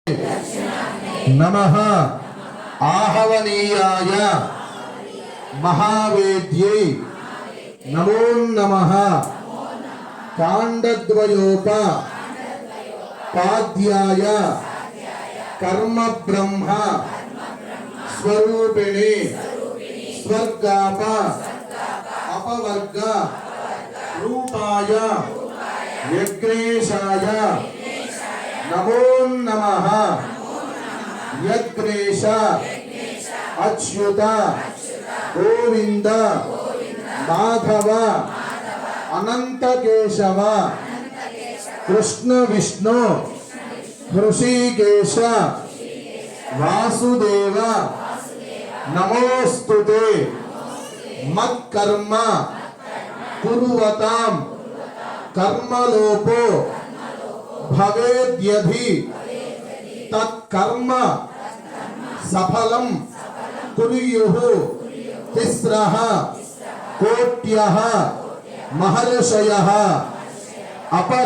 नमः आहवनीयाय महावेद्यै नमो नमः कांडद्वयोपाध्याय कर्म ब्रह्म स्वरूपिणे स्वर्गाप अपवर्ग रूपाय यज्ञेशाय नमो नमः यज्ञेश अच्युत गोविंद माधव अनंत केशव कृष्ण विष्णु ऋषिकेश वासुदेव नमोस्तुते मत्कर्म कुर्वतां कर्मलोपो भवेद्यधि तत्कर्म सफलं कुर्युः तिस्रः कोट्यः महर्षयः अपर